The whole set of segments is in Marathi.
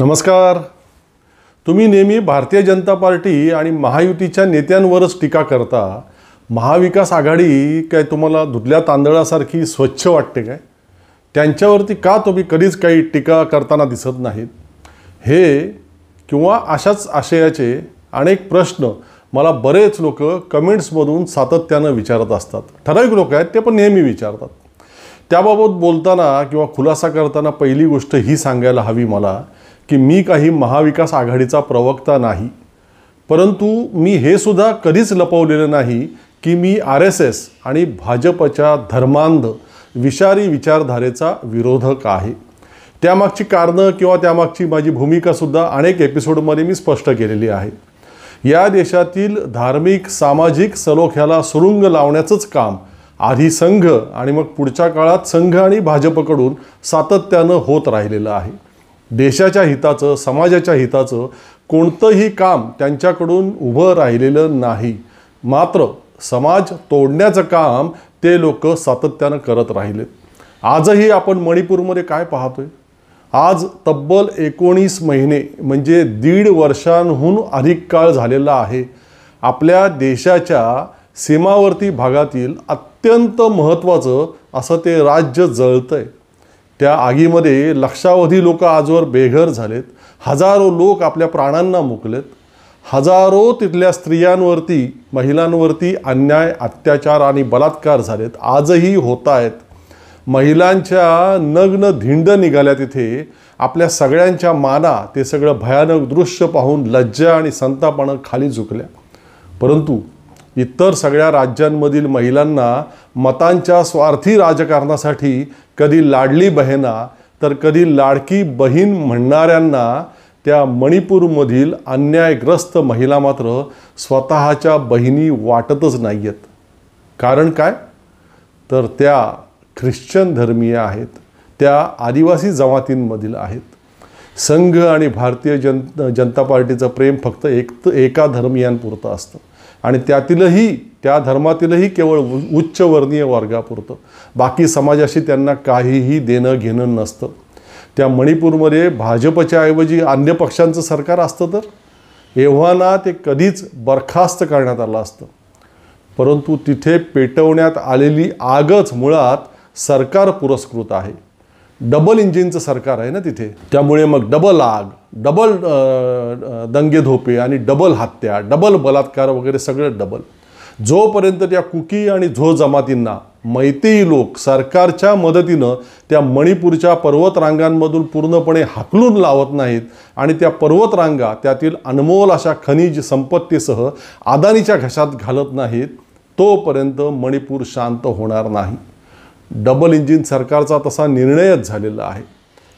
नमस्कार. तुम्ही नेहमी भारतीय जनता पार्टी आणि महायुतीच्या नेत्यांवरच टीका करता. महाविकास आघाडी काय तुम्हाला धुतल्या तांदळासारखी स्वच्छ वाटते काय? त्यांच्यावरती का तुम्ही कधीच काही टीका करताना दिसत नाहीत? हे किंवा अशाच आशयाचे अनेक प्रश्न मला बरेच लोक कमेंट्समधून सातत्यानं विचारत असतात. ठराविक लोक आहेत ते पण नेहमी विचारतात. त्याबाबत बोलताना किंवा खुलासा करताना पहिली गोष्ट ही सांगायला हवी मला की मी काही महाविकास आघाडीचा प्रवक्ता नाही, परंतु मी हे सुद्धा कधीच लपवलेलं नाही की मी RSS आणि भाजपच्या धर्मांध विषारी विचारधारेचा विरोधक आहे. त्यामागची कारणं किंवा त्यामागची माझी भूमिकासुद्धा अनेक एपिसोडमध्ये मी स्पष्ट केलेली आहे. या देशातील धार्मिक सामाजिक सलोख्याला सुरुंग लावण्याचंच काम आधी संघ आणि मग पुढच्या काळात संघ आणि भाजपकडून सातत्यानं होत राहिलेलं आहे. देशाच्या हिताचं समाजाच्या हिताचं कोणतंही काम त्यांच्याकडून उभं राहिलेलं नाही, मात्र समाज तोडण्याचं काम ते लोक सातत्यानं करत राहिलेत. आजही आपण मणिपूरमध्ये काय पाहतोय? आज तब्बल 19 महिने म्हणजे 1.5 वर्षांहून अधिक काळ झालेला आहे आपल्या देशाच्या सीमावर्ती भागातील अत्यंत महत्त्वाचं असं ते राज्य जळतंय. त्या आगीमध्ये लक्षावधी लोक आजवर बेघर झालेत. हजारो लोक आपल्या प्राणांना मुकलेत. हजारो तिथल्या स्त्रियांवरती महिलांवरती अन्याय अत्याचार आणि बलात्कार झालेत, आजही होत आहेत. महिलांच्या नग्न धिंड निघाल्या तिथे. आपल्या सगळ्यांच्या माना ते सगळं भयानक दृश्य पाहून लज्जा आणि संतापानं खाली झुकल्या. परंतु इतर सगळ्या राज्यांमधील महिलांना मतांच्या स्वार्थी राजकारणासाठी कधी लाडली बहिणा तर कधी लाडकी बहीण म्हणणाऱ्यांना त्या मणिपूरमधील अन्यायग्रस्त महिला मात्र स्वतःच्या बहिणी वाटतच नाही आहेत. कारण काय? तर त्या ख्रिश्चन धर्मीय आहेत, त्या आदिवासी जमातींमधील आहेत. संघ आणि भारतीय जनता पार्टीचं प्रेम फक्त एका धर्मीयांपुरतं असतं आणि त्या धर्मातीलही केवळ उच्चवर्णीय वर्गापुरतं. बाकी समाजाशी त्यांना काहीही देणं घेणं नसतं. त्या मणिपूरमध्ये भाजपच्या ऐवजी अन्य पक्षांचं सरकार असतं तर एव्हाना ते कधीच बरखास्त करण्यात आलं असतं. परंतु तिथे पेटवण्यात आलेली आगच मुळात सरकार पुरस्कृत आहे. डबल इंजिनचं सरकार आहे ना तिथे. त्यामुळे मग डबल आग, डबल दंगेधोपे आणि डबल हत्या, डबल बलात्कार वगैरे सगळं डबल. जोपर्यंत त्या कुकी आणि झो जमातींना मैतेई लोक सरकारच्या मदतीनं त्या मणिपूरच्या पर्वतरांगांमधून पूर्णपणे हाकलून लावत नाहीत आणि त्या पर्वतरांगा त्यातील अनमोल अशा खनिज संपत्तीसह अदानीच्या घशात घालत नाहीत, तोपर्यंत मणिपूर शांत होणार नाही. डबल इंजिन सरकारचा तसा निर्णयच झालेला आहे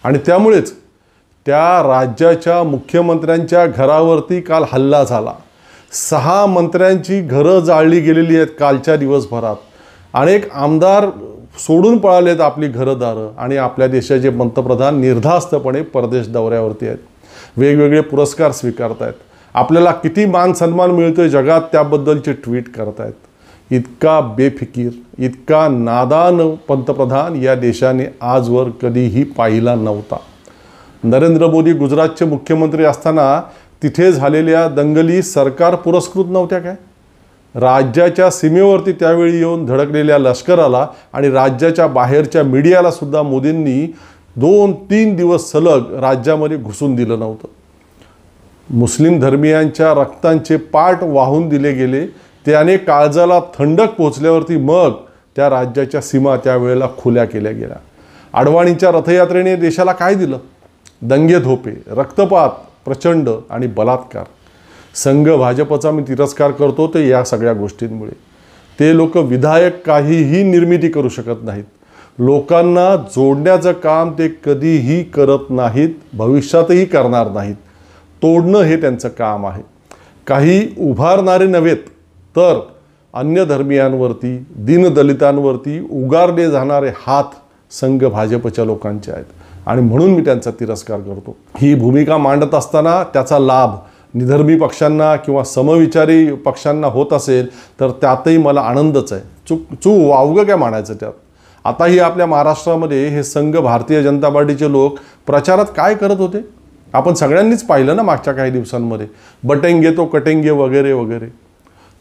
आणि त्यामुळेच त्या राज्याच्या मुख्यमंत्र्यांच्या घरावरती काल हल्ला झाला. 6 मंत्र्यांची घरं जाळली गेलेली आहेत कालच्या दिवसभरात. अनेक आमदार सोडून पळालेत आपली घरदारं आणि आपल्या देशाचे पंतप्रधान निर्धास्तपणे परदेश दौऱ्यावरती आहेत. वेगवेगळे पुरस्कार स्वीकारतायत. आपल्याला किती मान सन्मान मिळतोय जगात त्याबद्दलचे ट्विट करतायत. इतका बेफिकीर, इतका नादान पंतप्रधान या देशाने आजवर कधीही पाहिला नव्हता. नरेंद्र मोदी गुजरातचे मुख्यमंत्री असताना तिथे झालेल्या दंगली सरकार पुरस्कृत नव्हत्या काय? राज्याच्या सीमेवरती त्यावेळी येऊन धडकलेल्या लष्कराला आणि राज्याच्या बाहेरच्या मीडियाला सुद्धा मोदींनी 2-3 दिवस सलग राज्यामध्ये घुसून दिलं नव्हतं. मुस्लिम धर्मियांच्या रक्तांचे पाट वाहून दिले गेले. त्याने काळजाला थंडक पोचल्यावरती मग त्या राज्याच्या सीमा त्यावेळेला खुल्या केल्या गेल्या. अडवाणींच्या रथयात्रेने देशाला काय दिलं? दंगेधोपे, रक्तपात, प्रचंड आणि बलात्कार. संघ भाजपचा मी तिरस्कार करतो ते या सगळ्या गोष्टींमुळे. ते लोक विधायक काहीही निर्मिती करू शकत नाहीत. लोकांना जोडण्याचं काम ते कधीही करत नाहीत, भविष्यातही करणार नाहीत. तोडणं हे त्यांचं काम आहे. काही उभारणारे नव्हेत तर अन्य धर्मियांवरती, दीनदलितांवरती उगारले जाणारे हात संघ भाजपच्या लोकांचे आहेत आणि म्हणून मी त्यांचा तिरस्कार करतो. ही भूमिका मांडत असताना त्याचा लाभ निधर्मी पक्षांना किंवा समविचारी पक्षांना होत असेल तर त्यातही मला आनंदच आहे. वावगं काय मानायचं त्यात? आताही आपल्या महाराष्ट्रामध्ये हे संघ भारतीय जनता पार्टीचे लोक प्रचारात काय करत होते? आपण सगळ्यांनीच पाहिलं ना मागच्या काही दिवसांमध्ये, बटेंगे तो कटेंगे वगैरे वगैरे.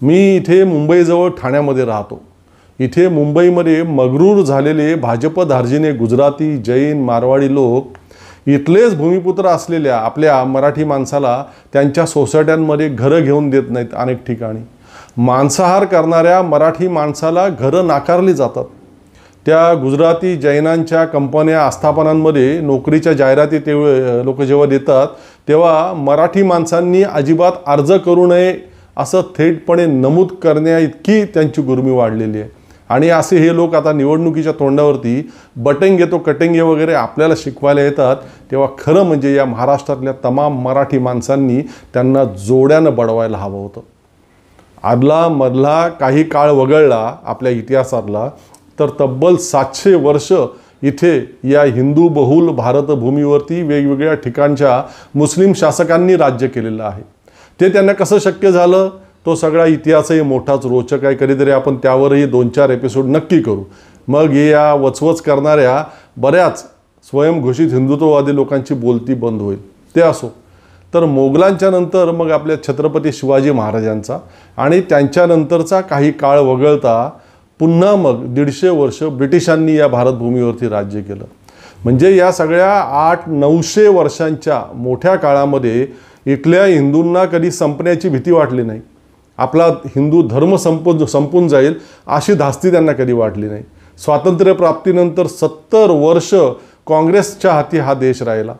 मी इथे मुंबईजवळ ठाण्यामध्ये राहतो. इथे मुंबईमध्ये मगरूर झालेले भाजप धार्जिणे गुजराती, जैन, मारवाडी लोक इथलेच भूमिपुत्र असलेल्या आपल्या मराठी माणसाला त्यांच्या सोसायट्यांमध्ये घरं घेऊन देत नाहीत. अनेक ठिकाणी मांसाहार करणाऱ्या मराठी माणसाला घरं नाकारली जातात. त्या गुजराती जैनांच्या कंपन्या आस्थापनांमध्ये नोकरीच्या जाहिराती ते लोक जेव्हा देतात तेव्हा मराठी माणसांनी अजिबात अर्ज करू नये असं थेटपणे नमूद करण्याइतकी त्यांची गुर्मी वाढलेली आहे. आणि असे हे लोक आता निवडणुकीच्या तोंडावरती बटेंगे तो कटेंगे वगैरे आपल्याला शिकवायला येतात, तेव्हा खरं म्हणजे या महाराष्ट्रातल्या तमाम मराठी माणसांनी त्यांना जोड्यानं बडवायला हवं होतं. आदला मधला काही काळ वगळला आपल्या इतिहासातला तर तब्बल 700 वर्ष इथे या हिंदू बहुल भारतभूमीवरती वेगवेगळ्या ठिकाणच्या मुस्लिम शासकांनी राज्य केलेलं आहे. ते त्यांना कसं शक्य झालं तो सगळा इतिहासही मोठाच रोचक आहे. कधीतरी आपण त्यावरही 2-4 एपिसोड नक्की करू. मग हे या वचवच करणाऱ्या बऱ्याच स्वयंघोषित हिंदुत्ववादी लोकांची बोलती बंद होईल. ते असो. तर मोगलांच्या नंतर मग आपल्या छत्रपती शिवाजी महाराजांचा आणि त्यांच्यानंतरचा काही काळ वगळता पुन्हा मग 150 वर्ष ब्रिटिशांनी या भारतभूमीवरती राज्य केलं. म्हणजे या सगळ्या 800-900 वर्षांच्या मोठ्या काळामध्ये इथल्या हिंदूंना कधी संपण्याची भीती वाटली नाही. आपला हिंदू धर्म संपून जाईल अशी धास्ती त्यांना कधी वाटली नाही. स्वातंत्र्यप्राप्तीनंतर 70 वर्ष काँग्रेसच्या हाती हा देश राहिला.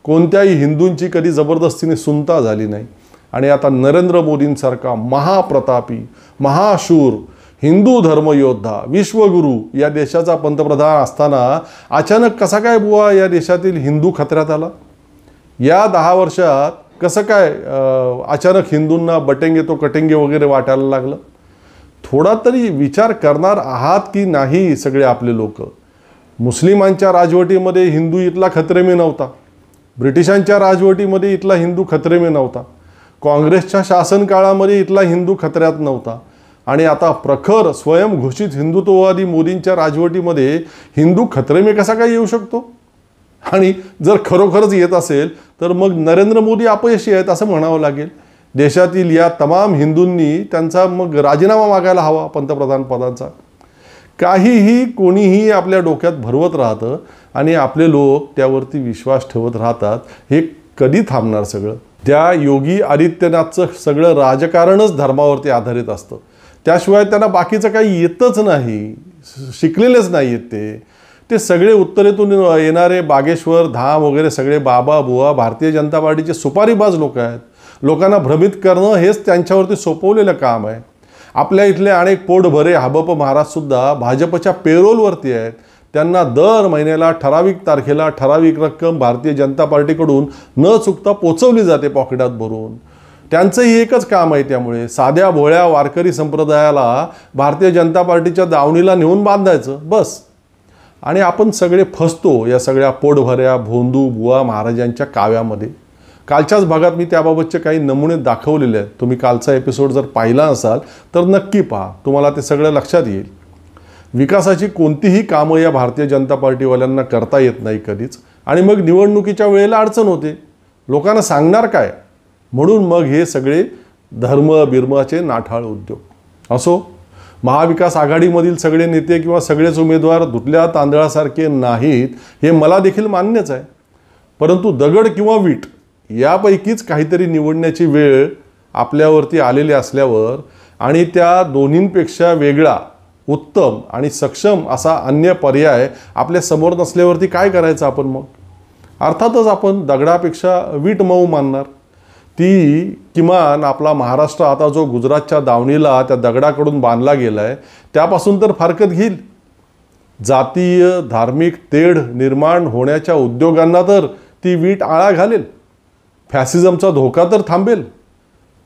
कोणत्याही हिंदूंची कधी जबरदस्तीने सुनता झाली नाही. आणि आता नरेंद्र मोदींसारखा महाप्रतापी, महाशूर, हिंदू धर्मयोद्धा, विश्वगुरू या देशाचा पंतप्रधान असताना अचानक कसा काय बुवा या देशातील हिंदू खतऱ्यात आला? या 10 वर्षात कसं काय अचानक हिंदूंना बटेंगे तो कटेंगे वगैरे वाटायला लागलं? थोडा तरी विचार करणार आहात की नाही सगळे आपले लोक? मुस्लिमांच्या राजवटीमध्ये हिंदू इथला खतरे में नव्हता. ब्रिटिशांच्या राजवटीमध्ये इथला हिंदू खतरे में नव्हता. काँग्रेसच्या शासन काळामध्ये इथला हिंदू खतऱ्यात नव्हता. आणि आता प्रखर स्वयंघोषित हिंदुत्ववादी मोदींच्या राजवटीमध्ये हिंदू खतरे में कसा काय येऊ शकतो? आणि जर खरोखरच येत असेल तर मग नरेंद्र मोदी अपयशी आहेत असं म्हणावं लागेल. देशातील या तमाम हिंदूंनी त्यांचा मग राजीनामा मागायला हवा पंतप्रधान पदाचा. काहीही कोणीही आपल्या डोक्यात भरवत राहतं आणि आपले लोक त्यावरती विश्वास ठेवत राहतात. हे कधी थांबणार सगळं? त्या योगी आदित्यनाथचं सगळं राजकारणच धर्मावरती आधारित असतं. त्याशिवाय त्यांना बाकीचं काही येतच नाही, शिकलेलेच नाही आहेत. ते सगळे उत्तरेतून येणारे बागेश्वर धाम वगैरे सगळे बाबा बुवा भारतीय जनता पार्टीचे सुपारीबाज लोक आहेत. लोकांना भ्रमित करणं हेच त्यांच्यावरती सोपवलेलं काम आहे. आपल्या इथले अनेक पोटभरे हबप महाराजसुद्धा भाजपच्या पेरोलवरती आहेत. त्यांना दर महिन्याला ठराविक तारखेला ठराविक रक्कम भारतीय जनता पार्टीकडून न चुकता पोचवली जाते पॉकेटात भरून. त्यांचंही एकच काम आहे. त्यामुळे साध्या भोळ्या वारकरी संप्रदायाला भारतीय जनता पार्टीच्या दावणीला नेऊन बांधायचं बस. आणि आपण सगळे फसतो या सगळ्या पोटभऱ्या भोंदू बुवा महाराजांच्या काव्यामध्ये. कालच्याच भागात मी त्याबाबतचे काही नमुने दाखवलेले आहेत. तुम्ही कालचा एपिसोड जर पाहिला असाल तर नक्की पहा, तुम्हाला ते सगळं लक्षात येईल. विकासाची कोणतीही कामं या भारतीय जनता पार्टीवाल्यांना करता येत नाही कधीच. आणि मग निवडणुकीच्या वेळेला अडचण होते. लोकांना सांगणार काय? म्हणून मग हे सगळे धर्म बिर्माचे नाठाळ उद्योग. असो, महाविकास आघाडीमधील सगळे नेते किंवा सगळेच उमेदवार धुतल्या तांदळासारखे नाहीत हे मला देखील मान्यच आहे. परंतु दगड किंवा वीट यापैकीच काहीतरी निवडण्याची वेळ आपल्यावरती आलेली असल्यावर आणि त्या दोन्हींपेक्षा वेगळा, उत्तम आणि सक्षम असा अन्य पर्याय आपल्या समोर नसल्यावरती काय करायचं आपण मग? अर्थातच आपण दगडापेक्षा वीट मऊ मानणार. ती किमान आपला महाराष्ट्र आता जो गुजरातच्या दावणीला त्या दगडाकडून बांधला गेला आहे त्यापासून तर फारकत घेईल. जातीय धार्मिक तेढ निर्माण होण्याच्या उद्योगांना तर ती वीट आळा घालेल. फॅसिझमचा धोका तर थांबेल.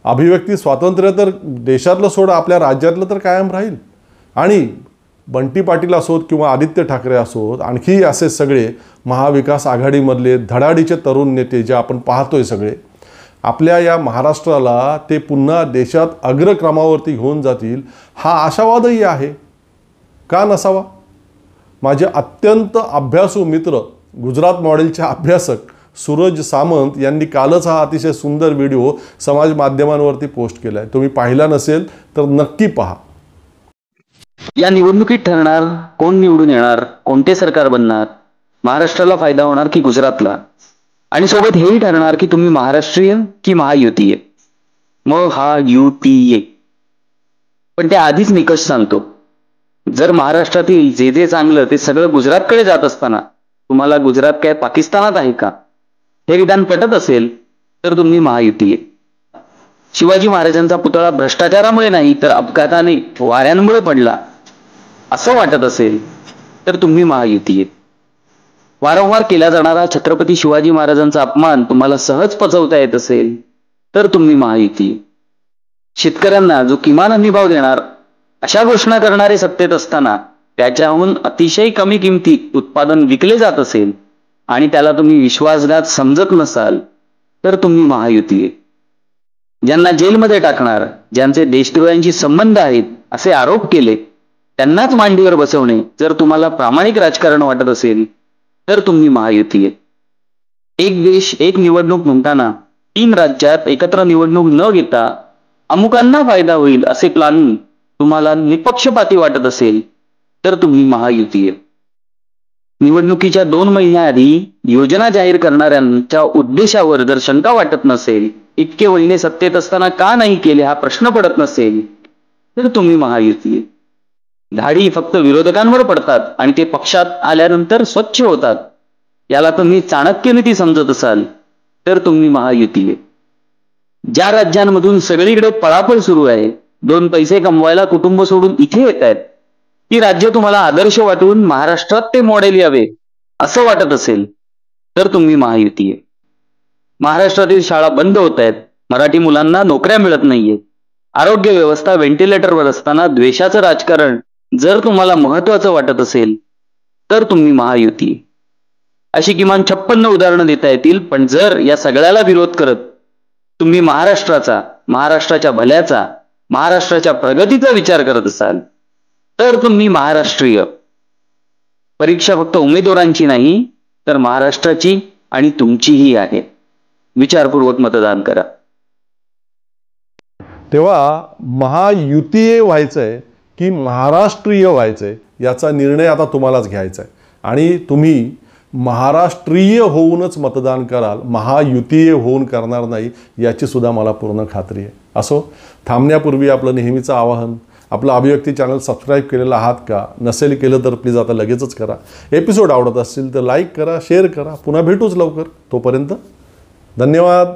अभिव्यक्ती स्वातंत्र्य तर देशातलं सोडा आपल्या राज्यातलं तर कायम राहील. आणि बंटी पाटील असोत किंवा आदित्य ठाकरे असोत, आणखी असे सगळे महाविकास आघाडीमधले धडाडीचे तरुण नेते जे आपण पाहतोय सगळे, आपल्या या महाराष्ट्राला ते पुन्हा देशात अग्रक्रमावरती घेऊन जातील हा आशावादही आहे. का नसावा? माझे अत्यंत अभ्यासू मित्र, गुजरात मॉडेलचे अभ्यासक सूरज सामंत यांनी कालच हा अतिशय सुंदर व्हिडिओ समाज माध्यमांवरती पोस्ट केलाय. तुम्ही पाहिला नसेल तर नक्की पहा. या निवडणुकीत ठरणार कोण निवडून येणार, कोणते सरकार बनणार, महाराष्ट्राला फायदा होणार की गुजरातला, आणि सोबत हेही ठरणार की तुम्ही महाराष्ट्रीय की महायुतीय. मग हा युतीय. पण त्या आधीच निकष सांगतो, जर महाराष्ट्रातील जे जे चांगलं ते सगळं गुजरातकडे जात असताना तुम्हाला गुजरात काय पाकिस्तानात आहे का हे विधान पटत असेल तर तुम्ही महायुतीय. शिवाजी महाराजांचा पुतळा भ्रष्टाचारामुळे नाही तर अपघाताने वाऱ्यांमुळे पडला असं वाटत असेल तर तुम्ही महायुतीय. वारंवार केला जाणारा छत्रपती शिवाजी महाराजांचा अपमान तुम्हाला सहज पचवता येत असेल तर तुम्ही महायुतीय. शेतकऱ्यांना जो किमान हमीभाव देणार अशा घोषणा करणारे सत्तेत असताना त्याच्याहून अतिशय कमी किमतीत उत्पादन विकले जात असेल आणि त्याला तुम्ही विश्वासघात समजत नसाल तर तुम्ही महायुतीय. ज्यांना जेलमध्ये टाकणार, ज्यांचे देशद्रोह्यांशी संबंध आहेत असे आरोप केले त्यांनाच मांडीवर बसवणे जर तुम्हाला प्रामाणिक राजकारण वाटत असेल तर तुम्ही महायुतीय. एक देश एक निवडणूक म्हणताना 3 राज्यात एकत्र निवडणूक न घेता अमुकांना फायदा होईल असे प्लॅनिंग तुम्हाला निपक्षपाती वाटत असेल तर तुम्ही महायुतीय. निवडणुकीच्या 2 महिन्याआधी योजना जाहीर करणाऱ्यांच्या उद्देशावर जर शंका वाटत नसेल, इतके महिने सत्तेत असताना का नाही केले हा प्रश्न पडत नसेल तर तुम्ही महायुतीय. धाडी फक्त विरोधकांवर पडतात आणि ते पक्षात आल्यानंतर स्वच्छ होतात, याला तुम्ही चाणक्य नीती समजत असाल तर तुम्ही महायुतीय. ज्या राज्यांमधून सगळीकडे पळापळ सुरू आहे, 2 पैसे कमवायला कुटुंब सोडून इथे येत आहेत, ती राज्य तुम्हाला आदर्श वाटून महाराष्ट्रात ते मॉडेल यावे असं वाटत असेल तर तुम्ही महायुतीय. महाराष्ट्रातील शाळा बंद होत आहेत, मराठी मुलांना नोकऱ्या मिळत नाहीये, आरोग्य व्यवस्था व्हेंटिलेटरवर असताना द्वेषाचं राजकारण जर तुम्हाला महत्वाचं वाटत असेल तर तुम्ही महायुतीय. अशी किमान 56 उदाहरणं देता येतील. पण जर या सगळ्याला विरोध करत तुम्ही महाराष्ट्राचा, महाराष्ट्राच्या भल्याचा, महाराष्ट्राच्या प्रगतीचा विचार करत असाल तर तुम्ही महाराष्ट्रीय. परीक्षा फक्त उमेदवारांची नाही तर महाराष्ट्राची आणि तुमचीही आहे. विचारपूर्वक मतदान करा. तेव्हा महायुतीय व्हायचंय की महाराष्ट्रीय व्हायचंय याचा निर्णय आता तुम्हालाच घ्यायचा आहे. आणि तुम्ही महाराष्ट्रीय होऊनच मतदान कराल, महायुतीय होऊन करणार नाही याची सुद्धा मला पूर्ण खात्री आहे. असो, थांबण्यापूर्वी आपलं नेहमीचं आवाहन, आपलं अभिव्यक्ती चॅनल सबस्क्राईब केलेलं आहात का? नसेल केलं तर प्लीज आता लगेचच करा. एपिसोड आवडत असतील तर लाईक करा, शेअर करा. पुन्हा भेटूच लवकर. तोपर्यंत धन्यवाद.